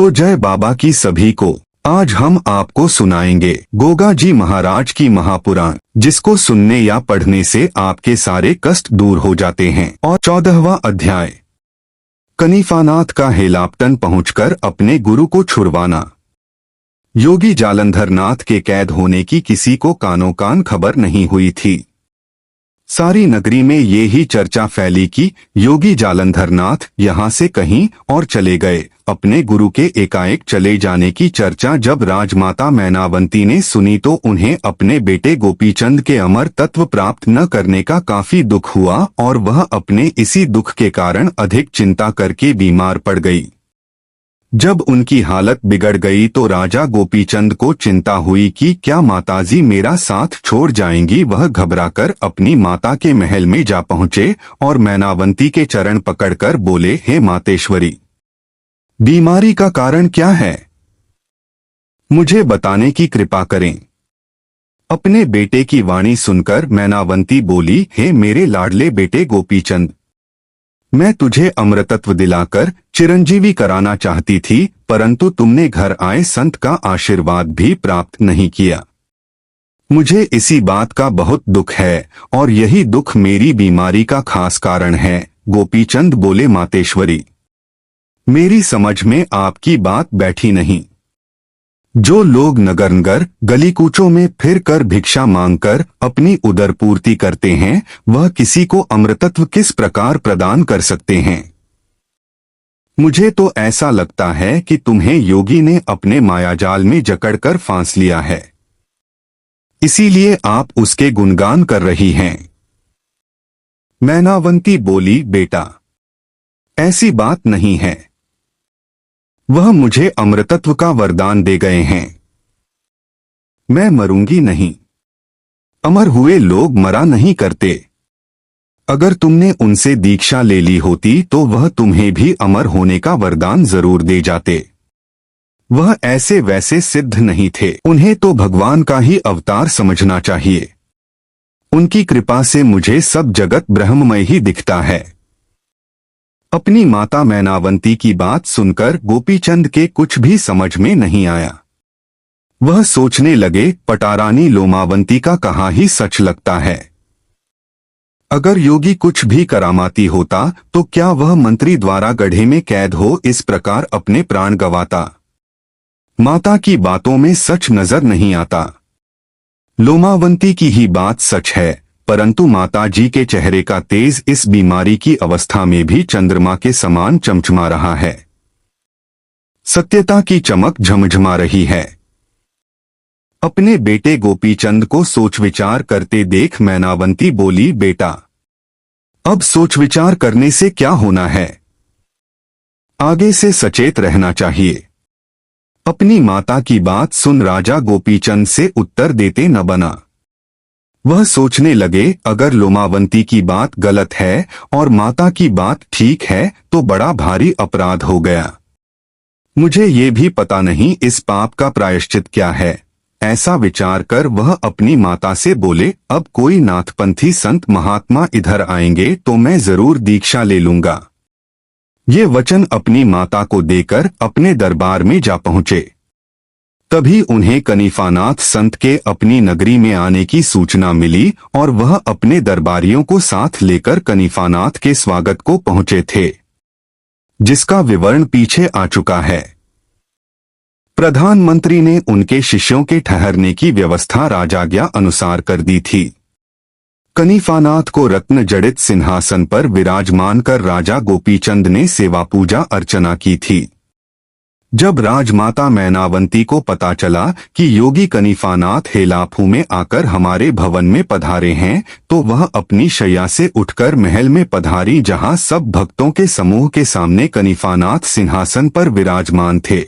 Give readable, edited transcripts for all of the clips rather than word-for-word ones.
तो जय बाबा की सभी को। आज हम आपको सुनाएंगे गोगा जी महाराज की महापुराण, जिसको सुनने या पढ़ने से आपके सारे कष्ट दूर हो जाते हैं। और 14वां अध्याय, कनीफानाथ का हेलाप्टन पहुंचकर अपने गुरु को छुड़वाना। योगी जालंधर नाथ के कैद होने की किसी को कानो कान खबर नहीं हुई थी। सारी नगरी में ये ही चर्चा फैली कि योगी जालंधर नाथ यहाँ से कहीं और चले गए। अपने गुरु के एकाएक चले जाने की चर्चा जब राजमाता मैनावंती ने सुनी तो उन्हें अपने बेटे गोपीचंद के अमर तत्व प्राप्त न करने का काफी दुख हुआ और वह अपने इसी दुख के कारण अधिक चिंता करके बीमार पड़ गई। जब उनकी हालत बिगड़ गई तो राजा गोपीचंद को चिंता हुई कि क्या माताजी मेरा साथ छोड़ जाएंगी। वह घबराकर अपनी माता के महल में जा पहुंचे और मैनावंती के चरण पकड़कर बोले, हे मातेश्वरी, बीमारी का कारण क्या है? मुझे बताने की कृपा करें। अपने बेटे की वाणी सुनकर मैनावंती बोली, हे मेरे लाडले बेटे गोपीचंद, मैं तुझे अमृतत्व दिलाकर चिरंजीवी कराना चाहती थी, परंतु तुमने घर आए संत का आशीर्वाद भी प्राप्त नहीं किया। मुझे इसी बात का बहुत दुख है और यही दुख मेरी बीमारी का खास कारण है। गोपीचंद बोले, मातेश्वरी, मेरी समझ में आपकी बात बैठी नहीं। जो लोग नगर नगर गली कूचों में फिर कर भिक्षा मांगकर अपनी उदर पूर्ति करते हैं, वह किसी को अमृतत्व किस प्रकार प्रदान कर सकते हैं? मुझे तो ऐसा लगता है कि तुम्हें योगी ने अपने मायाजाल में जकड़कर फांस लिया है, इसीलिए आप उसके गुणगान कर रही हैं। मैनावंती बोली, बेटा, ऐसी बात नहीं है। वह मुझे अमृतत्व का वरदान दे गए हैं। मैं मरूंगी नहीं। अमर हुए लोग मरा नहीं करते। अगर तुमने उनसे दीक्षा ले ली होती तो वह तुम्हें भी अमर होने का वरदान जरूर दे जाते। वह ऐसे वैसे सिद्ध नहीं थे, उन्हें तो भगवान का ही अवतार समझना चाहिए। उनकी कृपा से मुझे सब जगत ब्रह्ममय ही दिखता है। अपनी माता मैनावंती की बात सुनकर गोपीचंद के कुछ भी समझ में नहीं आया। वह सोचने लगे, पटारानी लोमावंती का कहा ही सच लगता है। अगर योगी कुछ भी करामाती होता तो क्या वह मंत्री द्वारा गड्ढे में कैद हो इस प्रकार अपने प्राण गंवाता? माता की बातों में सच नजर नहीं आता। लोमावंती की ही बात सच है, परंतु माताजी के चेहरे का तेज इस बीमारी की अवस्था में भी चंद्रमा के समान चमचमा रहा है। सत्यता की चमक झमझमा रही है। अपने बेटे गोपीचंद को सोच विचार करते देख मैनावंती बोली, बेटा, अब सोच विचार करने से क्या होना है? आगे से सचेत रहना चाहिए। अपनी माता की बात सुन राजा गोपीचंद से उत्तर देते न बना। वह सोचने लगे, अगर लोमावंती की बात गलत है और माता की बात ठीक है तो बड़ा भारी अपराध हो गया। मुझे ये भी पता नहीं इस पाप का प्रायश्चित क्या है। ऐसा विचार कर वह अपनी माता से बोले, अब कोई नाथपंथी संत महात्मा इधर आएंगे तो मैं जरूर दीक्षा ले लूंगा। ये वचन अपनी माता को देकर अपने दरबार में जा पहुंचे। तभी उन्हें कनीफानाथ संत के अपनी नगरी में आने की सूचना मिली और वह अपने दरबारियों को साथ लेकर कनीफानाथ के स्वागत को पहुंचे थे, जिसका विवरण पीछे आ चुका है। प्रधानमंत्री ने उनके शिष्यों के ठहरने की व्यवस्था राजाज्ञा अनुसार कर दी थी। कनीफानाथ को रत्न जड़ित सिंहासन पर विराजमान कर राजा गोपीचंद ने सेवा पूजा अर्चना की थी। जब राजमाता मैनावंती को पता चला कि योगी कनीफानाथ हेलाफू में आकर हमारे भवन में पधारे हैं तो वह अपनी शैया से उठकर महल में पधारी, जहां सब भक्तों के समूह के सामने कनीफानाथ सिंहासन पर विराजमान थे।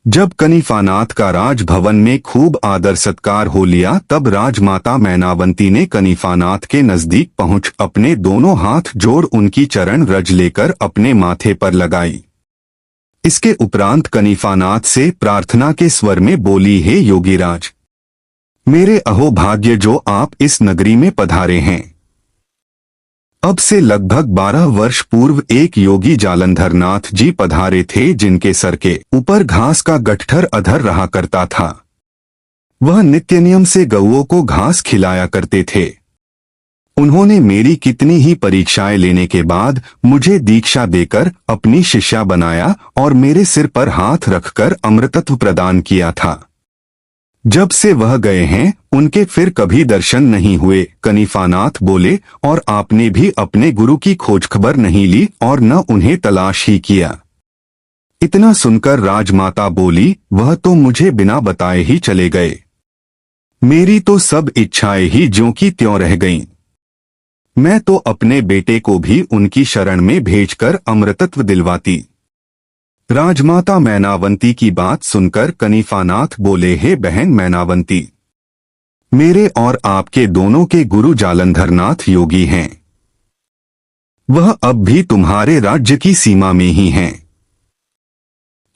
जब कनीफानाथ का राजभवन में खूब आदर सत्कार हो लिया तब राजमाता मैनावंती ने कनीफानाथ के नजदीक पहुंच अपने दोनों हाथ जोड़ उनकी चरण रज लेकर अपने माथे पर लगाई। इसके उपरांत कनीफानाथ से प्रार्थना के स्वर में बोली, हे योगीराज, मेरे अहो भाग्य जो आप इस नगरी में पधारे हैं। अब से लगभग 12 वर्ष पूर्व एक योगी जालंधर नाथ जी पधारे थे, जिनके सर के ऊपर घास का गट्ठर अधर रहा करता था। वह नित्य नियम से गऊओं को घास खिलाया करते थे। उन्होंने मेरी कितनी ही परीक्षाएं लेने के बाद मुझे दीक्षा देकर अपनी शिष्या बनाया और मेरे सिर पर हाथ रखकर अमृतत्व प्रदान किया था। जब से वह गए हैं उनके फिर कभी दर्शन नहीं हुए। कनिफानाथ बोले, और आपने भी अपने गुरु की खोज खबर नहीं ली और न उन्हें तलाश ही किया। इतना सुनकर राजमाता बोली, वह तो मुझे बिना बताए ही चले गए। मेरी तो सब इच्छाएं ही ज्यों की त्यों रह गईं। मैं तो अपने बेटे को भी उनकी शरण में भेजकर अमृतत्व दिलवाती। राजमाता मैनावंती की बात सुनकर कनिफानाथ बोले, हे बहन मैनावंती, मेरे और आपके दोनों के गुरु जालंधर नाथ योगी हैं। वह अब भी तुम्हारे राज्य की सीमा में ही हैं।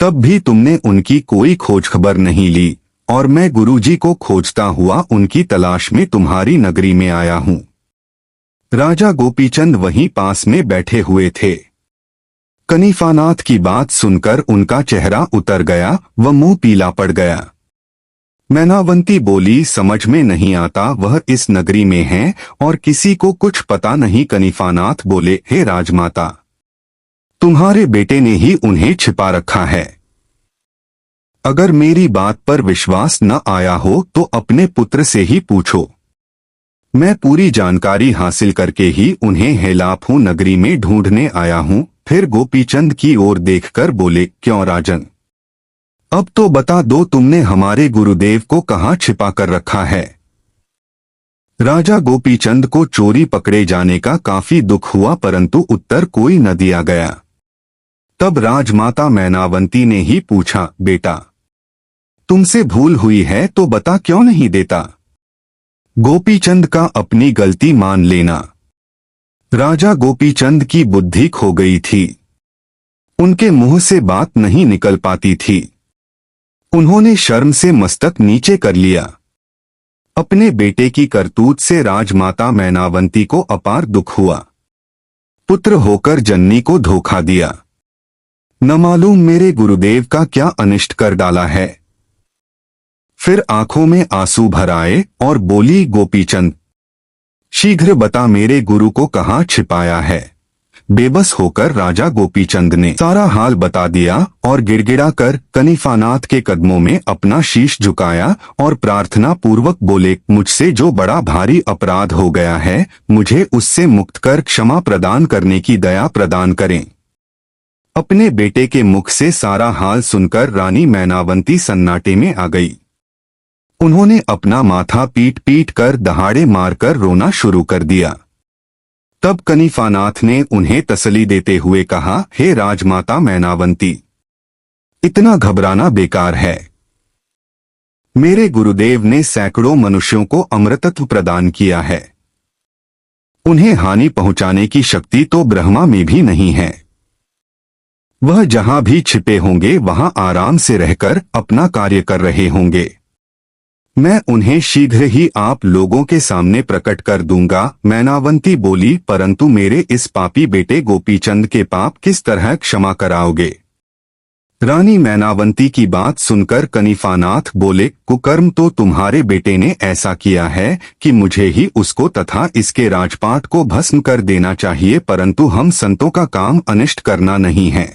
तब भी तुमने उनकी कोई खोज खबर नहीं ली और मैं गुरुजी को खोजता हुआ उनकी तलाश में तुम्हारी नगरी में आया हूं। राजा गोपीचंद वहीं पास में बैठे हुए थे। कनिफानाथ की बात सुनकर उनका चेहरा उतर गया, वह मुंह पीला पड़ गया। मैनावंती बोली, समझ में नहीं आता वह इस नगरी में हैं और किसी को कुछ पता नहीं। कनिफानाथ बोले, हे राजमाता, तुम्हारे बेटे ने ही उन्हें छिपा रखा है। अगर मेरी बात पर विश्वास न आया हो तो अपने पुत्र से ही पूछो। मैं पूरी जानकारी हासिल करके ही उन्हें हेलापू नगरी में ढूंढने आया हूं। फिर गोपीचंद की ओर देखकर बोले, क्यों राजन, अब तो बता दो, तुमने हमारे गुरुदेव को कहां छिपा कर रखा है। राजा गोपीचंद को चोरी पकड़े जाने का काफी दुख हुआ, परंतु उत्तर कोई न दिया गया। तब राजमाता मैनावंती ने ही पूछा, बेटा, तुमसे भूल हुई है तो बता, क्यों नहीं देता। गोपीचंद का अपनी गलती मान लेना। राजा गोपीचंद की बुद्धि खो गई थी। उनके मुंह से बात नहीं निकल पाती थी। उन्होंने शर्म से मस्तक नीचे कर लिया। अपने बेटे की करतूत से राजमाता मैनावंती को अपार दुख हुआ। पुत्र होकर जननी को धोखा दिया। न मालूम मेरे गुरुदेव का क्या अनिष्ट कर डाला है। फिर आंखों में आंसू भर आए और बोली, गोपीचंद, शीघ्र बता मेरे गुरु को कहां छिपाया है। बेबस होकर राजा गोपीचंद ने सारा हाल बता दिया और गिड़गिड़ाकर कनिफानाथ के कदमों में अपना शीश झुकाया और प्रार्थना पूर्वक बोले, मुझसे जो बड़ा भारी अपराध हो गया है, मुझे उससे मुक्त कर क्षमा प्रदान करने की दया प्रदान करें। अपने बेटे के मुख से सारा हाल सुनकर रानी मैनावंती सन्नाटे में आ गई। उन्होंने अपना माथा पीट पीट कर दहाड़े मारकर रोना शुरू कर दिया। तब कनिफानाथ ने उन्हें तसल्ली देते हुए कहा, हे राजमाता मैनावंती, इतना घबराना बेकार है। मेरे गुरुदेव ने सैकड़ों मनुष्यों को अमृतत्व प्रदान किया है। उन्हें हानि पहुंचाने की शक्ति तो ब्रह्मा में भी नहीं है। वह जहां भी छिपे होंगे वहां आराम से रहकर अपना कार्य कर रहे होंगे। मैं उन्हें शीघ्र ही आप लोगों के सामने प्रकट कर दूंगा। मैनावंती बोली, परंतु मेरे इस पापी बेटे गोपीचंद के पाप किस तरह क्षमा कराओगे। रानी मैनावंती की बात सुनकर कनिफानाथ बोले, कुकर्म तो तुम्हारे बेटे ने ऐसा किया है कि मुझे ही उसको तथा इसके राजपाट को भस्म कर देना चाहिए, परंतु हम संतों का काम अनिष्ट करना नहीं है।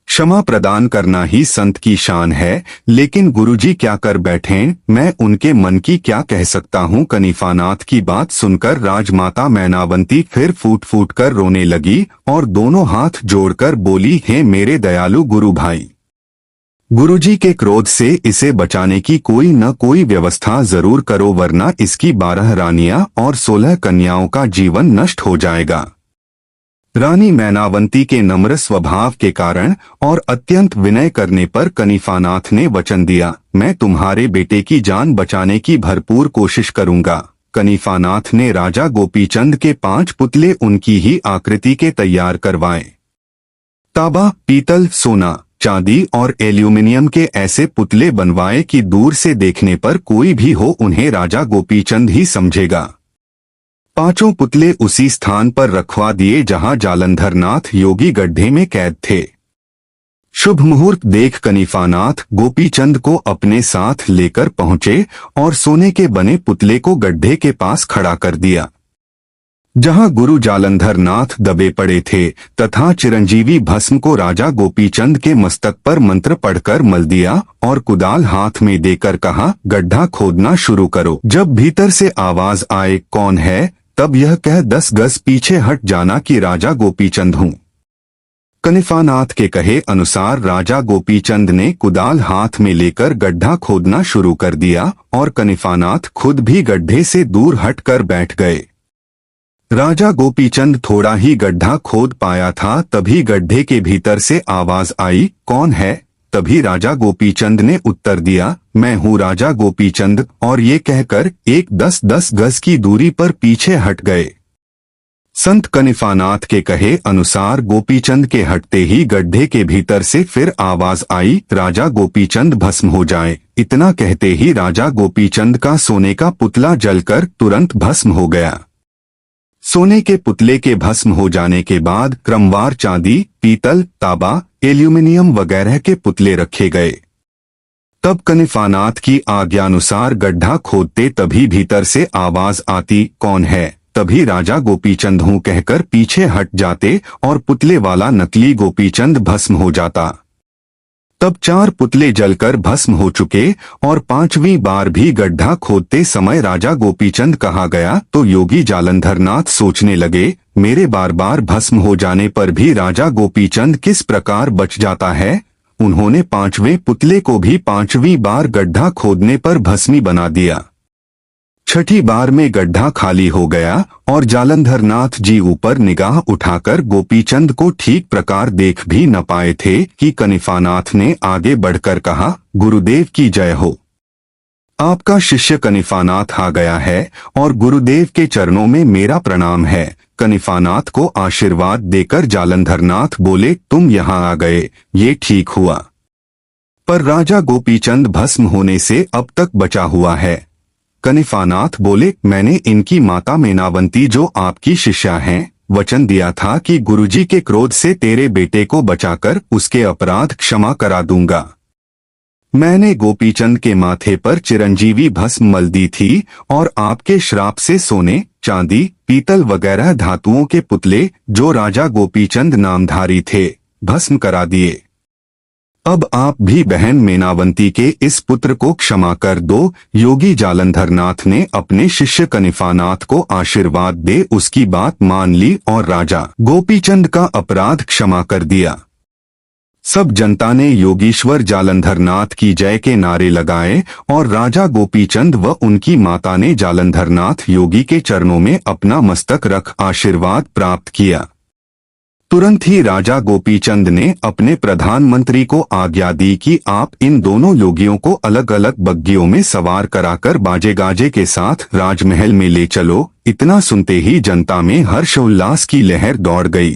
क्षमा प्रदान करना ही संत की शान है। लेकिन गुरुजी क्या कर बैठें, मैं उनके मन की क्या कह सकता हूँ। कनिफानाथ की बात सुनकर राजमाता मैनावंती फिर फूट फूट कर रोने लगी और दोनों हाथ जोड़कर बोली, हे मेरे दयालु गुरु भाई, गुरुजी के क्रोध से इसे बचाने की कोई न कोई व्यवस्था जरूर करो, वरना इसकी 12 रानियां और 16 कन्याओं का जीवन नष्ट हो जाएगा। रानी मैनावंती के नम्र स्वभाव के कारण और अत्यंत विनय करने पर कनिफानाथ ने वचन दिया, मैं तुम्हारे बेटे की जान बचाने की भरपूर कोशिश करूंगा। कनिफानाथ ने राजा गोपीचंद के 5 पुतले उनकी ही आकृति के तैयार करवाए। तांबा, पीतल, सोना, चांदी और एल्यूमिनियम के ऐसे पुतले बनवाए कि दूर से देखने पर कोई भी हो उन्हें राजा गोपीचंद ही समझेगा। पांचों पुतले उसी स्थान पर रखवा दिए जहां जालंधर नाथ योगी गड्ढे में कैद थे। शुभ मुहूर्त देख कनिफानाथ गोपीचंद को अपने साथ लेकर पहुंचे और सोने के बने पुतले को गड्ढे के पास खड़ा कर दिया जहां गुरु जालंधर नाथ दबे पड़े थे, तथा चिरंजीवी भस्म को राजा गोपीचंद के मस्तक पर मंत्र पढ़कर मल दिया और कुदाल हाथ में देकर कहा, गड्ढा खोदना शुरू करो। जब भीतर से आवाज आए, कौन है, तब यह कह 10 गज पीछे हट जाना कि राजा गोपीचंद हूँ। कनिफानाथ के कहे अनुसार राजा गोपीचंद ने कुदाल हाथ में लेकर गड्ढा खोदना शुरू कर दिया और कनिफानाथ खुद भी गड्ढे से दूर हटकर बैठ गए। राजा गोपीचंद थोड़ा ही गड्ढा खोद पाया था, तभी गड्ढे के भीतर से आवाज आई, कौन है? तभी राजा गोपीचंद ने उत्तर दिया, मैं हूँ राजा गोपीचंद, और ये कहकर एक 10-10 गज की दूरी पर पीछे हट गए। संत कनिफानाथ के कहे अनुसार गोपीचंद के हटते ही गड्ढे के भीतर से फिर आवाज आई, राजा गोपीचंद भस्म हो जाए। इतना कहते ही राजा गोपीचंद का सोने का पुतला जलकर तुरंत भस्म हो गया। सोने के पुतले के भस्म हो जाने के बाद क्रमवार चांदी, पीतल, तांबा, एल्यूमिनियम वगैरह के पुतले रखे गए। तब कनिफानाथ की आज्ञानुसार गड्ढा खोदते तभी भीतर से आवाज आती, कौन है? तभी राजा गोपीचंद हूँ कहकर पीछे हट जाते और पुतले वाला नकली गोपीचंद भस्म हो जाता। तब 4 पुतले जलकर भस्म हो चुके और 5वीं बार भी गड्ढा खोदते समय राजा गोपीचंद कहा गया तो योगी जालंधर नाथ सोचने लगे, मेरे बार बार भस्म हो जाने पर भी राजा गोपीचंद किस प्रकार बच जाता है। उन्होंने 5वें पुतले को भी 5वीं बार गड्ढा खोदने पर भस्मी बना दिया। 6ठी बार में गड्ढा खाली हो गया और जालंधर नाथ जी ऊपर निगाह उठाकर गोपीचंद को ठीक प्रकार देख भी न पाए थे कि कनिफानाथ ने आगे बढ़कर कहा, गुरुदेव की जय हो। आपका शिष्य कनिफानाथ आ गया है और गुरुदेव के चरणों में मेरा प्रणाम है। कनिफानाथ को आशीर्वाद देकर जालंधर नाथ बोले, तुम यहाँ आ गए, ये ठीक हुआ, पर राजा गोपीचंद भस्म होने से अब तक बचा हुआ है। कनिफानाथ बोले, मैंने इनकी माता मेनावंती जो आपकी शिष्या हैं, वचन दिया था कि गुरुजी के क्रोध से तेरे बेटे को बचाकर उसके अपराध क्षमा करा दूंगा। मैंने गोपीचंद के माथे पर चिरंजीवी भस्म मल दी थी और आपके श्राप से सोने, चांदी, पीतल वगैरह धातुओं के पुतले जो राजा गोपीचंद नामधारी थे, भस्म करा दिए। अब आप भी बहन मेनावंती के इस पुत्र को क्षमा कर दो। योगी जालंधर नाथ ने अपने शिष्य कनिफानाथ को आशीर्वाद दे उसकी बात मान ली और राजा गोपीचंद का अपराध क्षमा कर दिया। सब जनता ने योगीश्वर जालंधर नाथ की जय के नारे लगाए और राजा गोपीचंद व उनकी माता ने जालंधर नाथ योगी के चरणों में अपना मस्तक रख आशीर्वाद प्राप्त किया। तुरंत ही राजा गोपीचंद ने अपने प्रधानमंत्री को आज्ञा दी कि आप इन दोनों योगियों को अलग अलग बग्गियों में सवार कराकर बाजे गाजे के साथ राजमहल में ले चलो। इतना सुनते ही जनता में हर्षोल्लास की लहर दौड़ गई।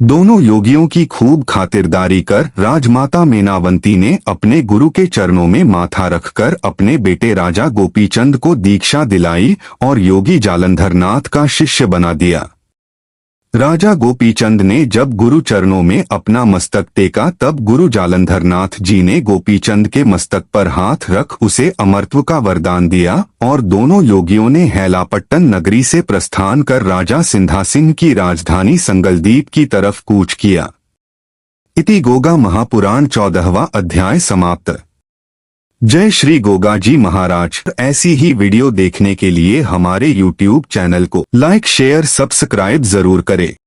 दोनों योगियों की खूब खातिरदारी कर राजमाता मेनावंती ने अपने गुरु के चरणों में माथा रखकर अपने बेटे राजा गोपीचंद को दीक्षा दिलाई और योगी जालंधर नाथ का शिष्य बना दिया। राजा गोपीचंद ने जब गुरु चरणों में अपना मस्तक टेका तब गुरु जालंधर नाथ जी ने गोपीचंद के मस्तक पर हाथ रख उसे अमरत्व का वरदान दिया और दोनों योगियों ने हैलापट्टन नगरी से प्रस्थान कर राजा सिंधासिंह की राजधानी संगलदीप की तरफ कूच किया। इति गोगा महापुराण 14वां अध्याय समाप्त। जय श्री गोगा जी महाराज। ऐसी ही वीडियो देखने के लिए हमारे YouTube चैनल को लाइक शेयर सब्सक्राइब जरूर करें।